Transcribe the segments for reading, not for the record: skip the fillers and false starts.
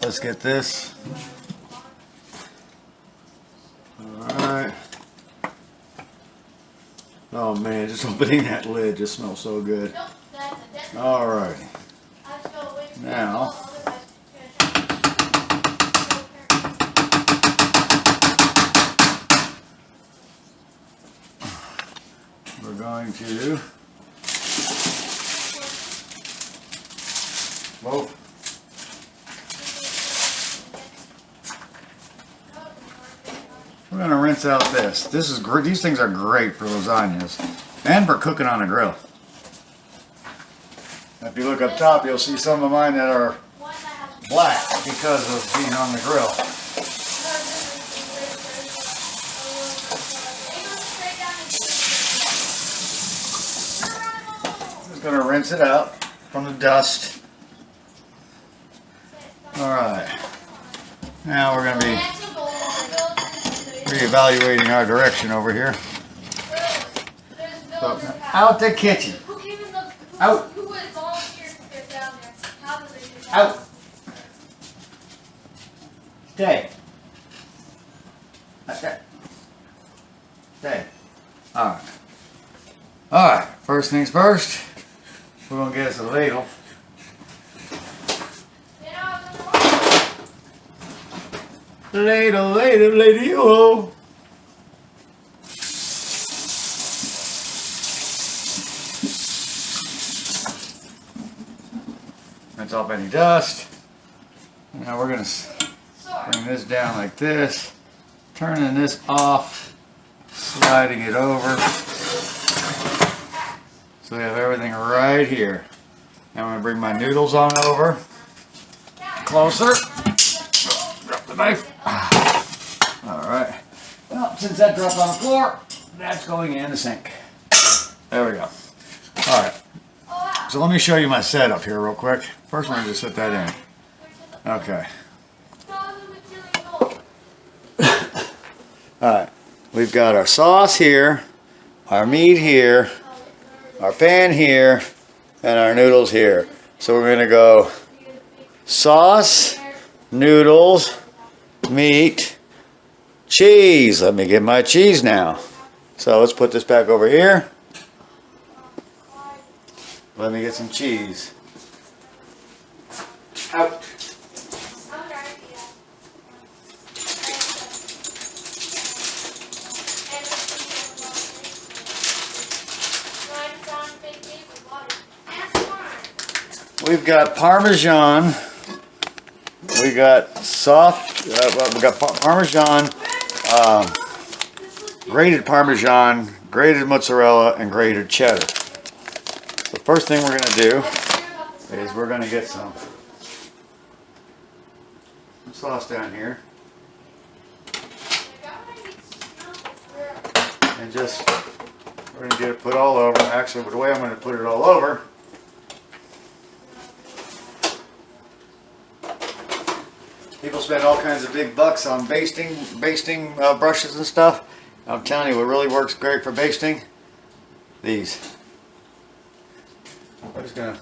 let's get this. Alright. Oh man, just opening that lid just smells so good. Alright. Now, we're going to we're going to rinse out this. This is great. These things are great for lasagnas and for cooking on a grill. If you look up top, you'll see some of mine that are black because of being on the grill. Just going to rinse it out from the dust. Alright. Now we're going to be reevaluating our direction over here. So, out the kitchen. Out. Out. Stay. Okay. Stay. Alright. Alright. First things first. We're going to get us a ladle. Ladle, ladle, ladle. Rinse off any dust. Now we're going to bring this down like this, turning this off, sliding it over. So we have everything right here. Now I'm going to bring my noodles on over. Closer. Drop the knife. Alright. Well, since that dropped on the floor, that's going in the sink. There we go. Alright. So let me show you my setup here real quick. First I'm going to just set that in. Okay. Alright. We've got our sauce here, our meat here, our pan here, and our noodles here. So we're going to go sauce, noodles, meat, cheese. Let me get my cheese now. So let's put this back over here. Let me get some cheese. Out. We've got Parmesan. We got soft. We got Parmesan, grated Parmesan, grated mozzarella, and grated cheddar. The first thing we're going to do is we're going to get some sauce down here, and just we're going to get it put all over. Actually, the way I'm going to put it all over. People spend all kinds of big bucks on basting brushes and stuff. I'm telling you, what really works great for basting, these. We're just going to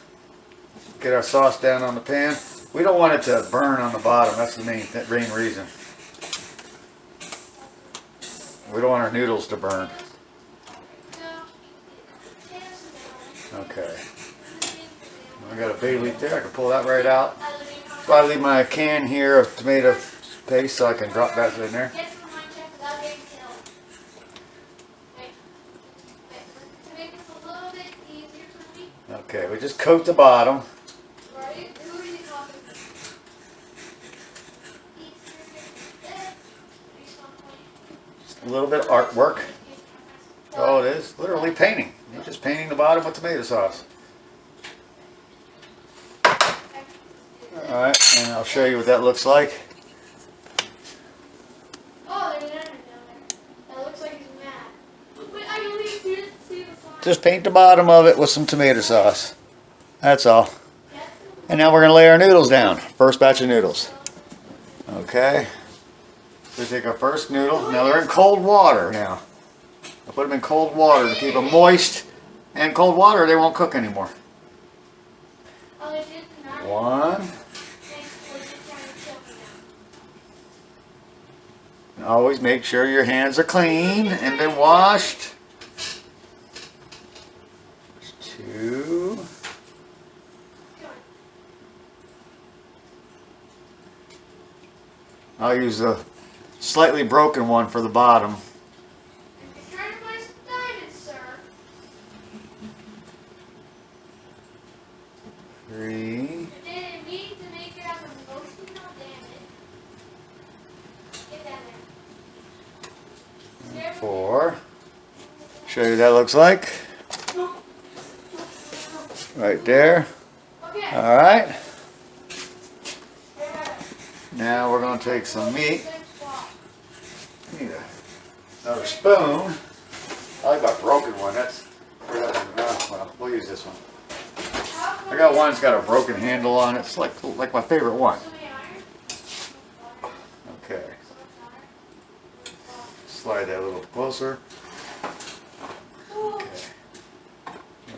get our sauce down on the pan. We don't want it to burn on the bottom. That's the main reason. We don't want our noodles to burn. Okay. I got a bay leaf there. I can pull that right out. I leave my can here of tomato paste so I can drop that in there. Okay, we just coat the bottom. Just a little bit of artwork. That's all it is. Literally painting. You're just painting the bottom with tomato sauce. Alright, and I'll show you what that looks like. Oh, there's an enemy down there. That looks like he's mad. Wait, I can see the slime. Just paint the bottom of it with some tomato sauce. That's all. And now we're going to lay our noodles down. First batch of noodles. Okay. So we take our first noodle. Now they're in cold water now. I put them in cold water to keep them moist. And cold water, they won't cook anymore. One. Always make sure your hands are clean and been washed. There's 2. I'll use a slightly broken one for the bottom. You're trying to find some diamonds, sir. 3. You didn't mean to make it have emotional damage. Get down there. 4. Show you what that looks like. Right there. Okay. All right. Now we're going to take some meat. Need another spoon. I like my broken one. Well, we'll use this one. I got one that's got a broken handle on it. It's like my favorite one. Okay. Slide that a little closer. Okay.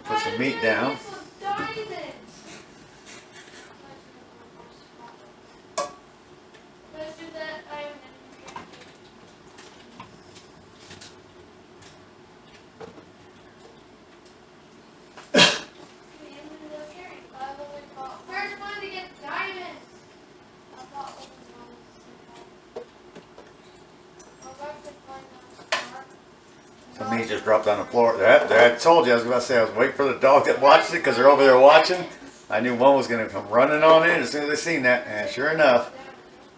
Put some meat down. The meat just dropped on the floor. I told you, I was about to say, I was waiting for the dog that watched it because they're over there watching. I knew one was going to come running on in as soon as they seen that. And sure enough,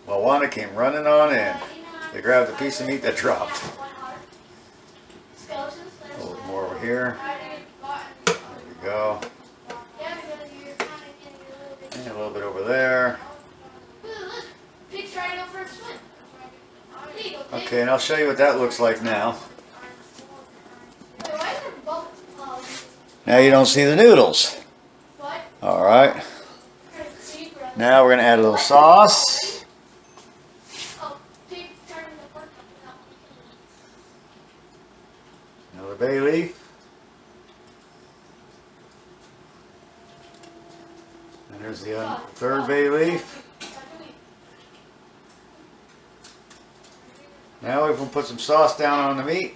Moana came running on in. They grabbed a piece of meat that dropped. A little more over here. There we go. And a little bit over there. Okay, and I'll show you what that looks like now. Now you don't see the noodles. All right. Now we're going to add a little sauce. Another bay leaf. And there's the third bay leaf. Now we're going to put some sauce down on the meat.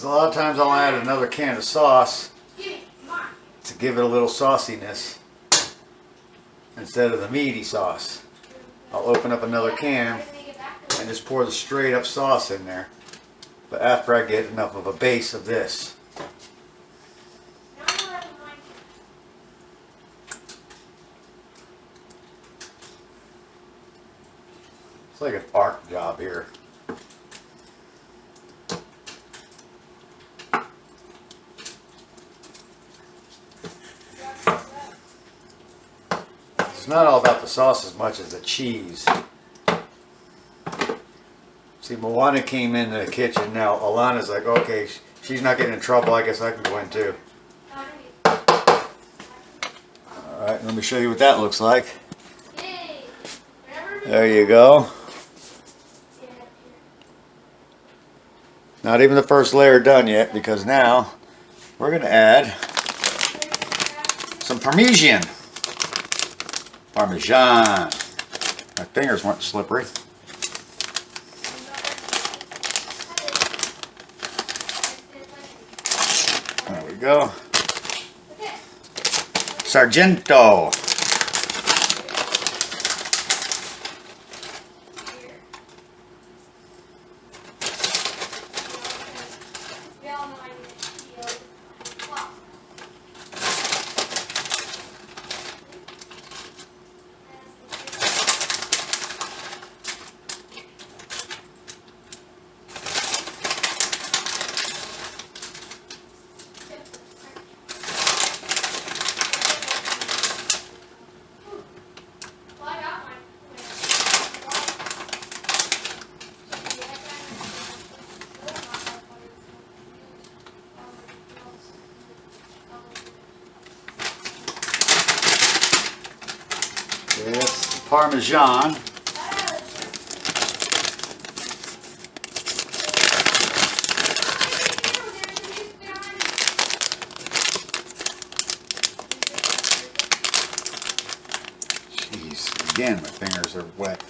A lot of times I'll add another can of sauce to give it a little sauciness instead of the meaty sauce. I'll open up another can and just pour the straight up sauce in there. But after I get enough of a base of this. It's like an art job here. It's not all about the sauce as much as the cheese. See, Moana came into the kitchen. Now Alana's like, okay, she's not getting in trouble. I guess I can go in too. Alright, let me show you what that looks like. There you go. Not even the first layer done yet, because now we're going to add some Parmesan. My fingers weren't slippery. There we go. Sargento. Parmesan. Jeez, again, my fingers are wet.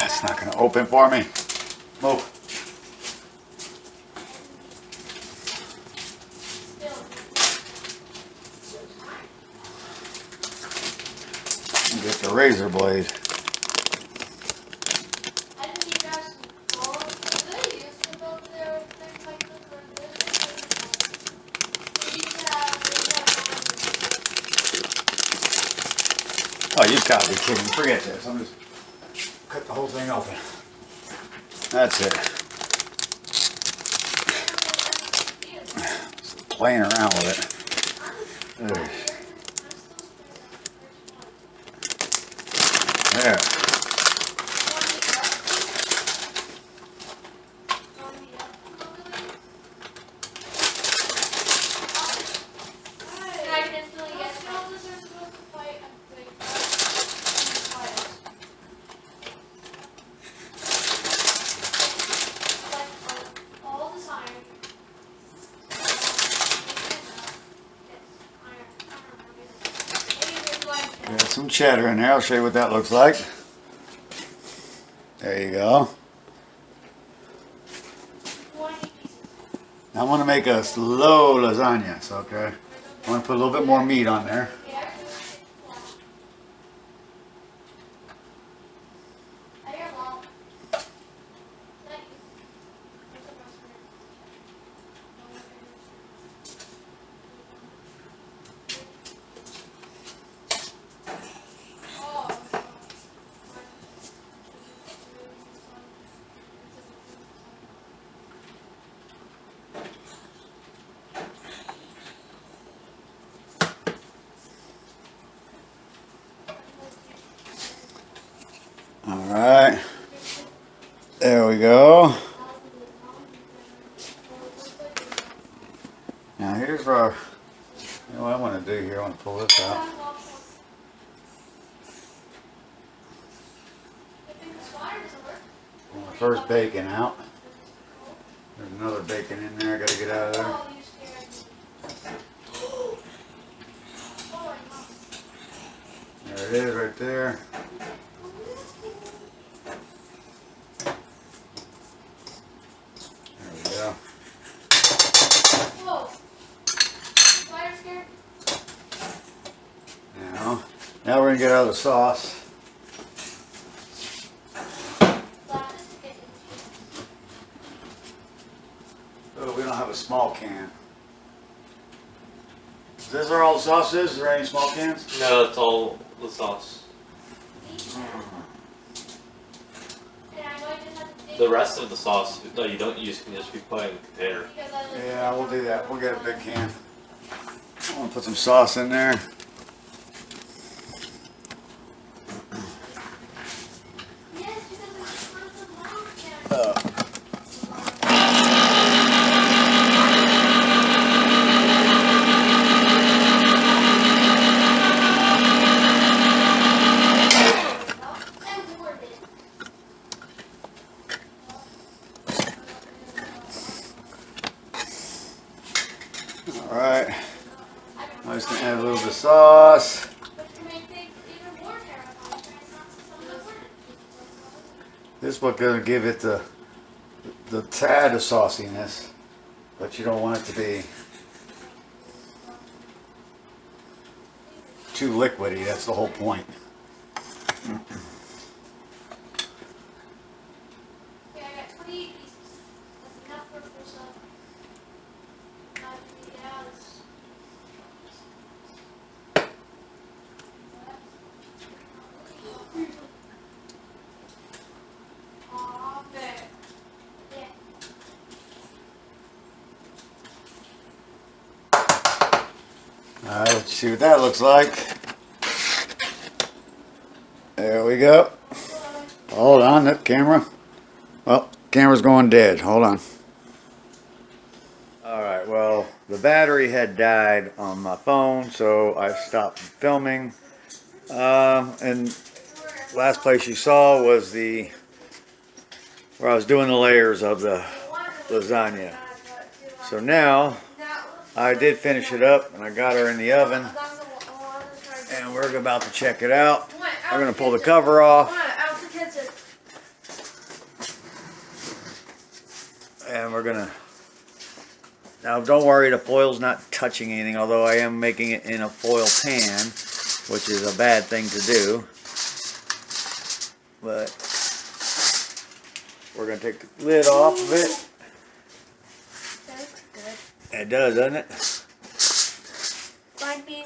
It's not going to open for me. Move. Get the razor blade. Oh, you gotta be kidding. Forget this. I'm just cut the whole thing open. That's it. Just playing around with it. There. There. Got some cheddar in there. I'll show you what that looks like. There you go. Now I want to make a slow lasagna, so okay. I want to put a little bit more meat on there. Alright, there we go. Now here's our, you know what I want to do here, I want to pull this out. Pull my first bacon out. There's another bacon in there, I got to get out of there. There it is right there. Now we're going to get out of the sauce. Oh, we don't have a small can. Is this where all the sauce is? Is there any small cans? No, it's all the sauce. The rest of the sauce, no, you don't use, can just be put in a container. Yeah, we'll do that. We'll get a big can. I'm going to put some sauce in there. Alright, I'm just going to add a little bit of sauce. This is what's going to give it the tad of sauciness, but you don't want it to be too liquidy. That's the whole point. Alright, let's see what that looks like. There we go. Hold on, that camera. Well, camera's going dead. Hold on. Alright, Alright, well, the battery had died on my phone, so I stopped filming. And last place you saw was where I was doing the layers of the lasagna. So now, I did finish it up, and I got her in the oven, and we're about to check it out. I'm going to pull the cover off, and we're going to... Now, don't worry, the foil's not touching anything, although I am making it in a foil pan, which is a bad thing to do. But we're going to take the lid off of it. That looks good. It does, doesn't it? Mind being,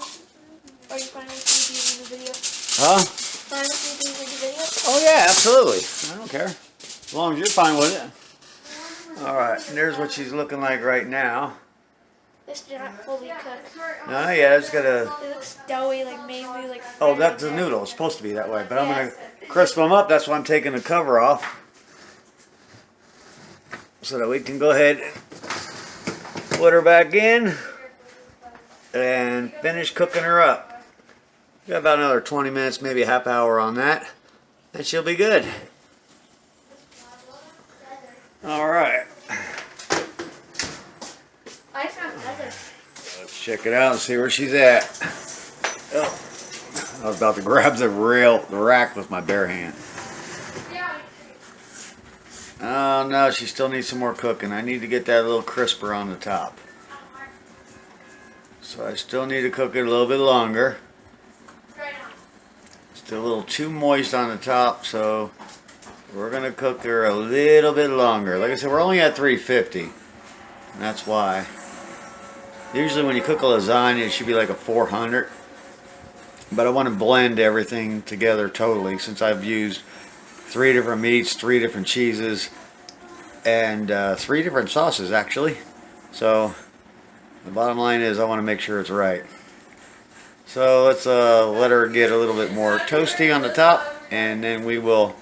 are you fine with me being in the video? Huh? Fine with me being in the video? Oh, yeah, absolutely. I don't care. As long as you're fine with it. Alright, and there's what she's looking like right now. It's not fully cooked. No, yeah, it's got a... It looks doughy, like maybe like... Oh, that's the noodle. It's supposed to be that way. But I'm going to crisp them up. That's why I'm taking the cover off. So that we can go ahead and put her back in and finish cooking her up. Got about another 20 minutes, maybe a half hour on that. And she'll be good. Alright. I found leather. Let's check it out and see where she's at. Oh, I was about to grab the rack with my bare hand. Oh no, she still needs some more cooking. I need to get that a little crisper on the top. So I still need to cook it a little bit longer. Still a little too moist on the top, so we're going to cook her a little bit longer. Like I said, we're only at 350. And that's why. Usually when you cook a lasagna, it should be like a 400. But I want to blend everything together totally, since I've used 3 different meats, 3 different cheeses, and 3 different sauces actually. So the bottom line is I want to make sure it's right. So let's let her get a little bit more toasty on the top, and then we will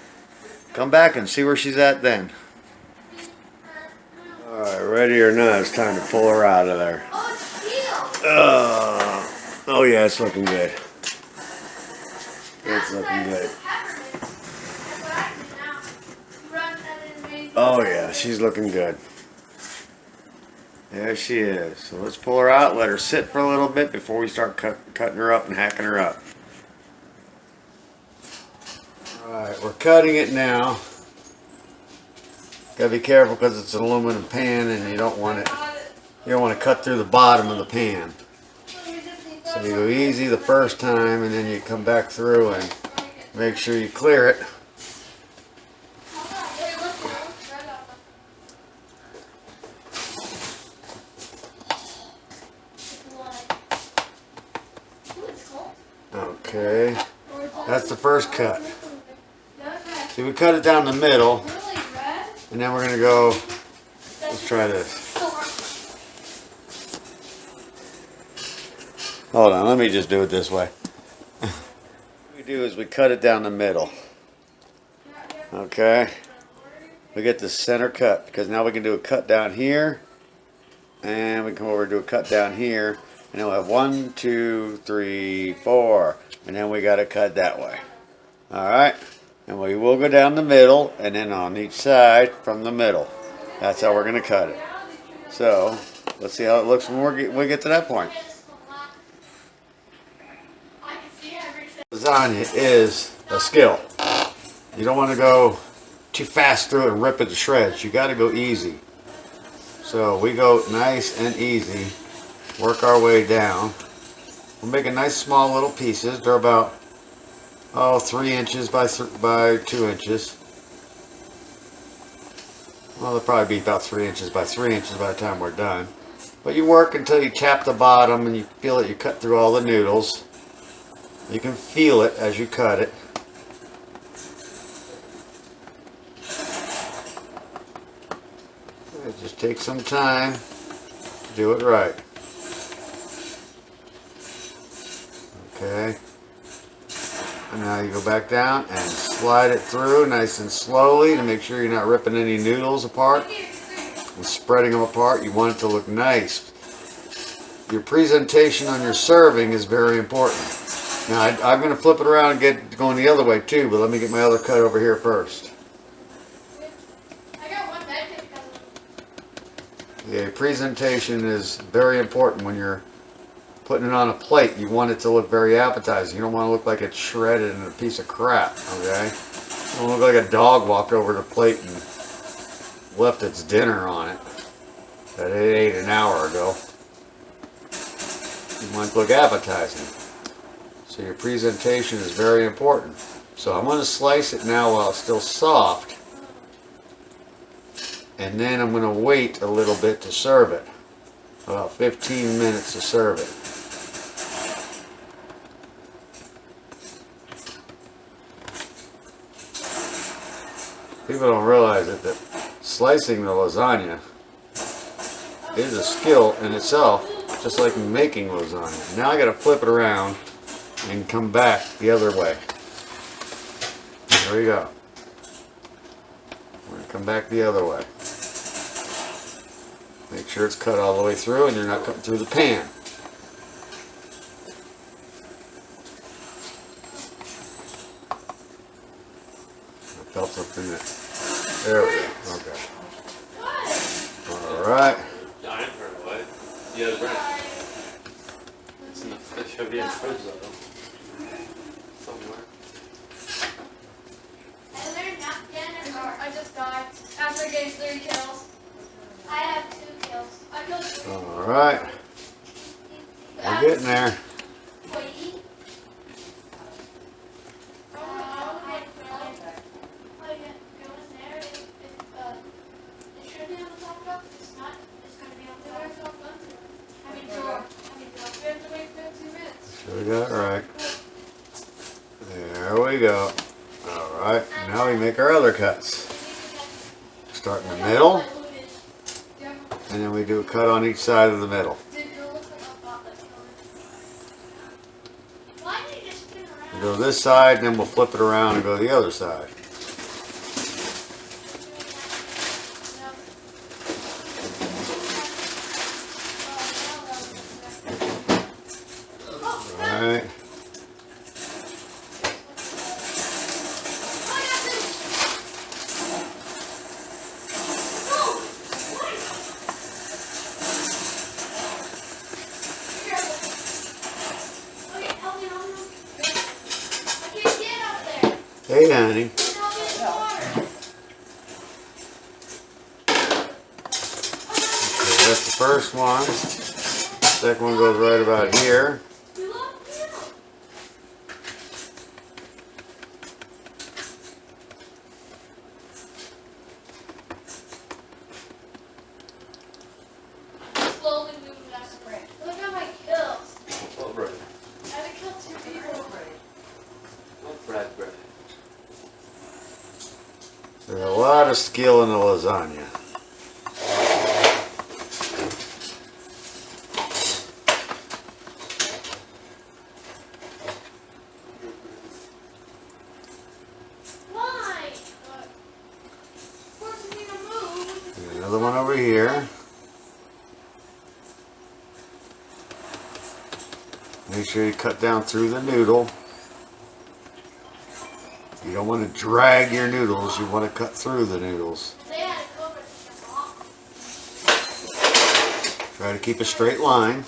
come back and see where she's at then. Alright, ready or not, it's time to pull her out of there. Oh yeah, it's looking good. It's looking good. Oh yeah, she's looking good. There she is. So let's pull her out, let her sit for a little bit before we start cutting her up and hacking her up. Alright, we're cutting it now. Gotta be careful because it's an aluminum pan and you don't want to cut through the bottom of the pan. So you go easy the first time and then you come back through and make sure you clear it. Okay, that's the first cut. See, we cut it down the middle, and then we're going to go, let's try this. Hold on, let me just do it this way. What we do is we cut it down the middle. Okay, we get the center cut, because now we can do a cut down here, and we come over and do a cut down here, and then we'll have 1, 2, 3, 4, and then we got to cut that way. Alright, and we will go down the middle, and then on each side from the middle. That's how we're going to cut it. So, let's see how it looks when we get to that point. Lasagna is a skill. You don't want to go too fast through it and rip it to shreds. You got to go easy. So we go nice and easy, work our way down. We're making nice small little pieces. They're about 3 inches by 2 inches. Well, they'll probably be about 3 inches by 3 inches by the time we're done. But you work until you tap the bottom and you feel that you cut through all the noodles. You can feel it as you cut it. It just takes some time to do it right. Okay. And now you go back down and slide it through nice and slowly to make sure you're not ripping any noodles apart. and spreading them apart. You want it to look nice. Your presentation on your serving is very important. Now I'm going to flip it around and get going the other way too, but let me get my other cut over here first. I got one bad kid because of Yeah, presentation is very important when you're putting it on a plate. You want it to look very appetizing. You don't want to look like it's shredded and a piece of crap, okay? You don't look like a dog walked over the plate and left its dinner on it that it ate an hour ago. You want it to look appetizing. So your presentation is very important. So I'm going to slice it now while it's still soft. And then I'm going to wait a little bit to serve it. About 15 minutes to serve it. People don't realize it, that slicing the lasagna is a skill in itself, just like making lasagna. Now I got to flip it around and come back the other way. There we go. We're going to come back the other way. Make sure it's cut all the way through and you're not cutting through the pan. I felt something that. There we go. Okay. Alright. Giant turned away. Yeah, the bread. It's in the fish. Should be in the fridge though. Somewhere. I learned not again, or I just died after getting 3 kills. I have 2 kills. I killed 3. Alright. We're getting there. Wait. It should be on the top shelf. It's not. It's going to be on the other shelf. I mean, drawer. We have to wait 15 minutes. So we got it right. There we go. Alright, now we make our other cuts. Start in the middle, and then we do a cut on each side of the middle. Why did you just spin around? We go this side, and then we'll flip it around and go the other side. Alright. Hey, honey. Okay, that's the first one. Second one goes right about here. Slowly moving that spray. Look at my kills. What bread? I had to kill 2 people. What bread? There's a lot of skill in the lasagna. Why? Forcing me to move. Another one over here. Make sure you cut down through the noodle. You don't want to drag your noodles, you want to cut through the noodles. They had a cover to jump off. Try to keep a straight line.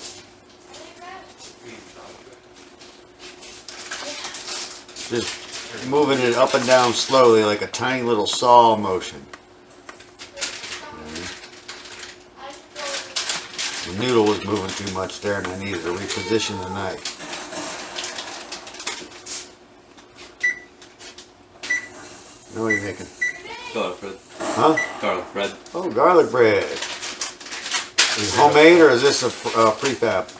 Just moving it up and down slowly like a tiny little saw motion. The noodle was moving too much there and I needed to reposition the knife. Now what are you making? Garlic bread. Huh? Garlic bread. Oh, garlic bread. Is it homemade or is this a prefab?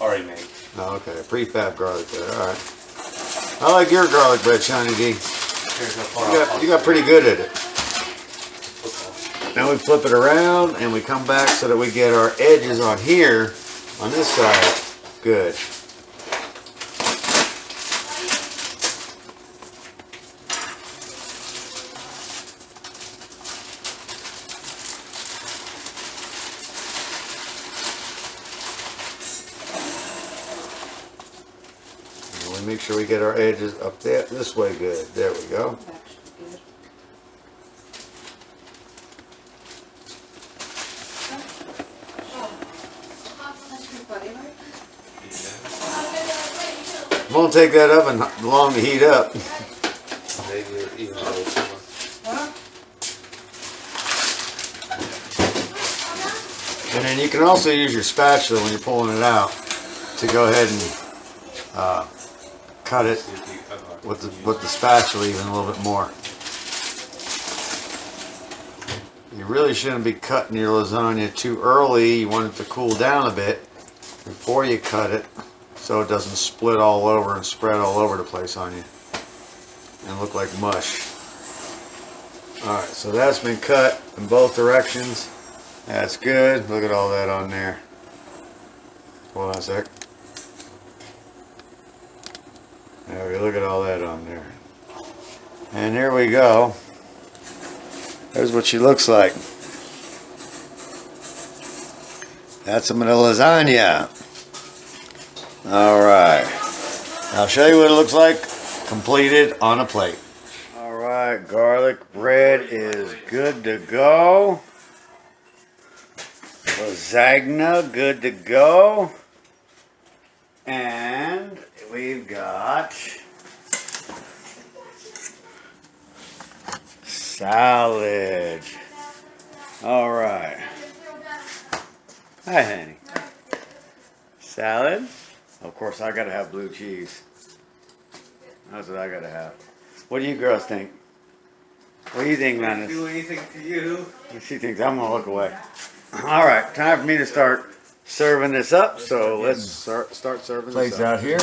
Already made. Oh, okay, prefab garlic bread. All right. I like your garlic bread, Shiny D. You got pretty good at it. Now we flip it around and we come back so that we get our edges on here, on this side. Good. make sure we get our edges up there this way good. There we go. It won't take that oven long to heat up. Maybe even a little too much. And then you can also use your spatula when you're pulling it out to go ahead and cut it with the spatula even a little bit more. You really shouldn't be cutting your lasagna too early. You want it to cool down a bit before you cut it so it doesn't split all over and spread all over the place on you and look like mush. Alright, so that's been cut in both directions. That's good. Look at all that on there. Hold on a sec. There we look at all that on there. And there we go. There's what she looks like. That's some of the lasagna. Alright. I'll show you what it looks like completed on a plate. Alright, garlic bread is good to go. Lasagna good to go. And we've got salad. All right. Hi, honey. Salad. Of course, I gotta have blue cheese. That's what I gotta have. What do you girls think? What do you think, Linus? Do anything to you? She thinks I'm gonna look away. All right, time for me to start serving this up. So let's start serving this up. Place out here.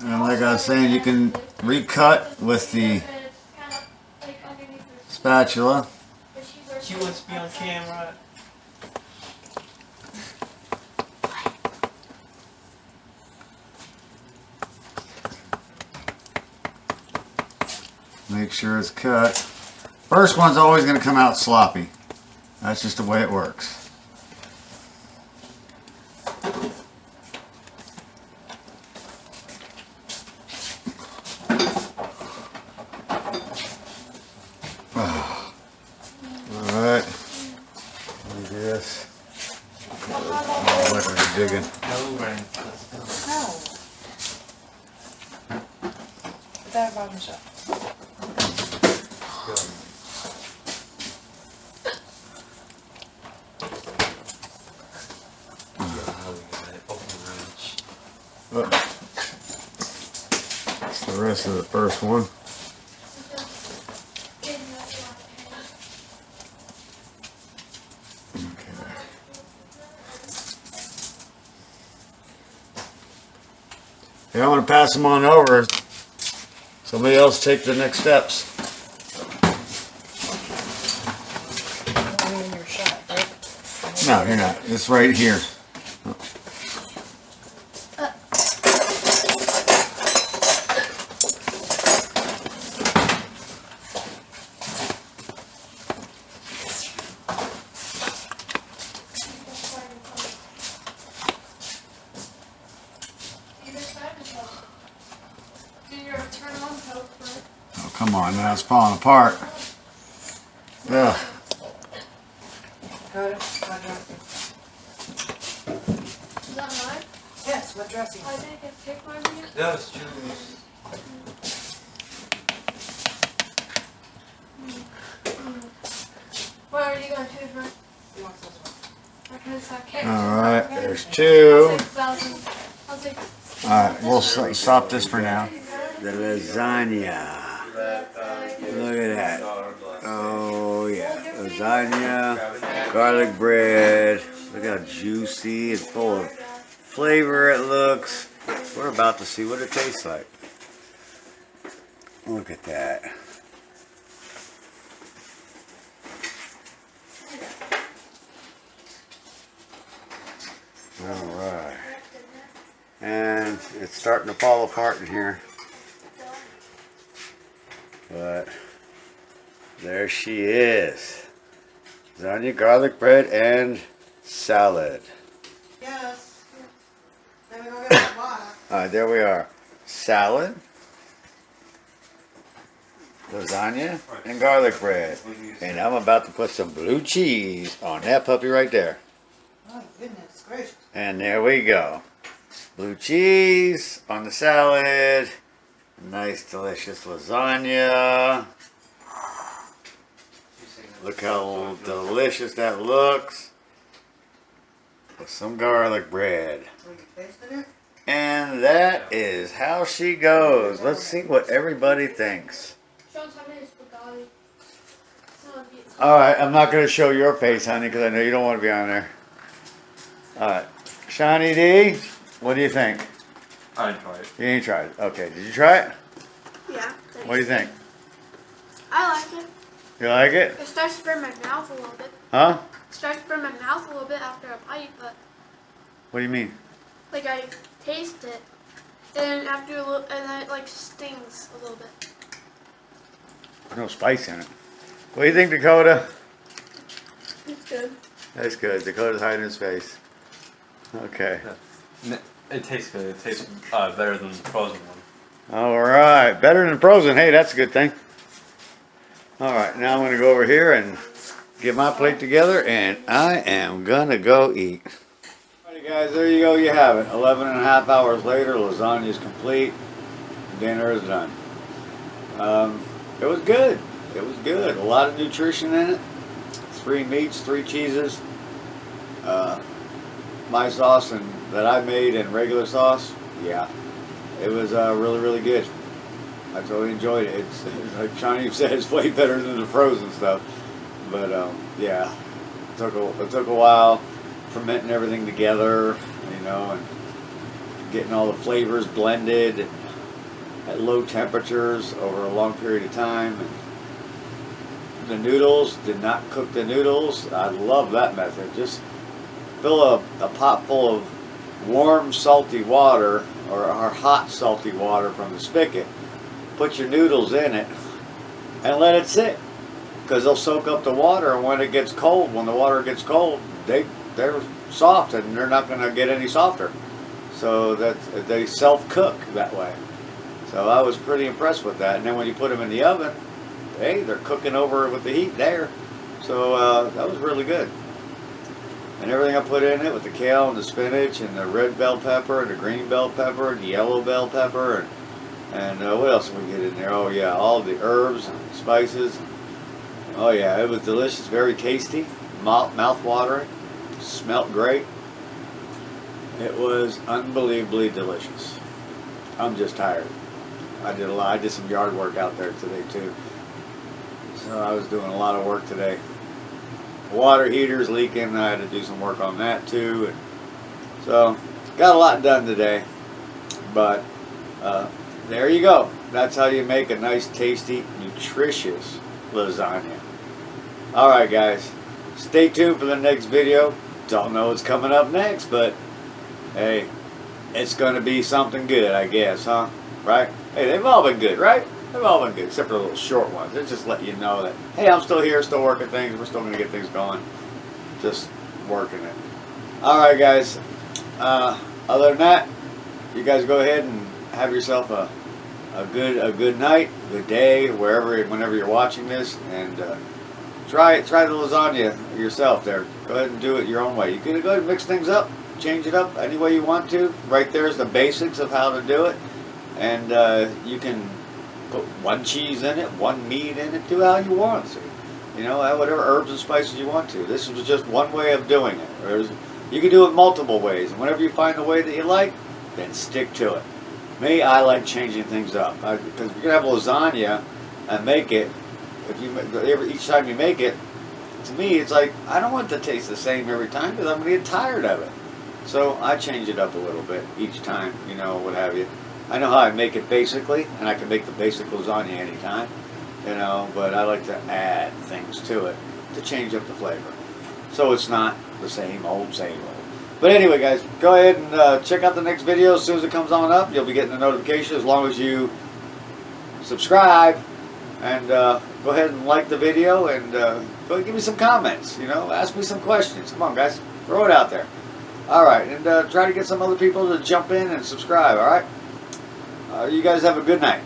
And like I was saying, you can recut with the spatula. She wants to be on camera. Make sure it's cut. First one's always going to come out sloppy. That's just the way it works. Alright. Do this. Oh, look, we're digging. No, Ryan. Daar wou ik zo. That's the rest of the first one. Okay, I'm going to pass them on over. Somebody else take the next steps. You're in your shot, right? No, you're not. It's right here. Oh, come on, now it's falling apart. Ugh. Go to what dressing? Is that mine? Yes, what dressing? I didn't get pick mine yet. That was Julie's. What are you going to choose, right? He wants this one. Because I can't. Alright, there's two. I'll take Alright, we'll stop this for now. The lasagna. Look at that. Oh yeah, lasagna, garlic bread. Look how juicy and full of flavor it looks. We're about to see what it tastes like. Look at that. Alright. And it's starting to fall apart in here. But there she is. Lasagna, garlic bread, and salad. Yes. Then we go get that water. Alright, there we are. Salad, lasagna, and garlic bread. And I'm about to put some blue cheese on that puppy right there. Oh, goodness gracious. And there we go. Blue cheese on the salad. Nice, delicious lasagna. Look how delicious that looks. With some garlic bread. Will you tasted it? And that is how she goes. Let's see what everybody thinks. Sean's having his spaghetti. Alright, I'm not going to show your face, honey, because I know you don't want to be on there. Alright. Shawnee D, what do you think? I enjoy it. You ain't tried it. Okay, did you try it? Yeah. What do you think? I like it. You like it? It starts to burn my mouth a little bit. Huh? It starts to burn my mouth a little bit after a bite, but What do you mean? like I taste it, and after a little, and then it like stings a little bit. There's no spice in it. What do you think, Dakota? It's good. That's good. Dakota's hiding his face. Okay. It tastes good. It tastes better than the frozen one. Alright. Better than frozen. Hey, that's a good thing. Alright, now I'm going to go over here and get my plate together, and I am going to go eat. Alrighty guys, there you go. You have it. 11 and a half hours later, lasagna is complete. Dinner is done. It was good. It was good. A lot of nutrition in it. 3 meats, 3 cheeses. My sauce and that I made and regular sauce, yeah. It was really, really good. I totally enjoyed it. It's like Johnny said, it's way better than the frozen stuff. But yeah, it took a while fermenting everything together, you know, and getting all the flavors blended at low temperatures over a long period of time. And the noodles, did not cook the noodles. I love that method. Just fill a pot full of warm salty water or hot salty water from the spigot. Put your noodles in it and let it sit, because they'll soak up the water, and when it gets cold, when the water gets cold, they're soft and they're not going to get any softer. So that they self-cook that way. So I was pretty impressed with that. And then when you put them in the oven, hey, they're cooking over with the heat there. So that was really good. And everything I put in it with the kale and the spinach and the red bell pepper and the green bell pepper and the yellow bell pepper and what else did we get in there? Oh yeah, all the herbs and spices. Oh yeah, it was delicious, very tasty, mouth-watering, smelled great. It was unbelievably delicious. I'm just tired. I did some yard work out there today too. So I was doing a lot of work today. Water heater's leaking, I had to do some work on that too. And so got a lot done today, but there you go. That's how you make a nice, tasty, nutritious lasagna. Alright guys, stay tuned for the next video. Don't know what's coming up next, but hey, it's going to be something good, I guess, huh? Right? Hey, they've all been good, right? They've all been good, except for the little short ones. They just let you know that, hey, I'm still here, still working things. We're still going to get things going. Just working it. Alright guys, other than that, you guys go ahead and have yourself a good night, good day, whenever you're watching this, and try the lasagna yourself there. Go ahead and do it your own way. You can go ahead and mix things up, change it up any way you want to. Right there's the basics of how to do it, and you can put 1 cheese in it, 1 meat in it, do how you want to. You know, add whatever herbs and spices you want to. This was just one way of doing it. You can do it multiple ways, and whenever you find the way that you like, then stick to it. Me, I like changing things up, because if you're gonna have lasagna and make it, each time you make it, to me it's like I don't want it to taste the same every time, because I'm gonna get tired of it. So I change it up a little bit each time, you know, what have you. I know how I make it basically, and I can make the basic lasagna anytime, you know, but I like to add things to it to change up the flavor, so it's not the same old. But anyway guys, go ahead and check out the next video as soon as it comes on up. You'll be getting the notification as long as you subscribe. And go ahead and like the video, and go ahead and give me some comments. You know, ask me some questions. Come on, guys, throw it out there. All right, and try to get some other people to jump in and subscribe. All right. You guys have a good night.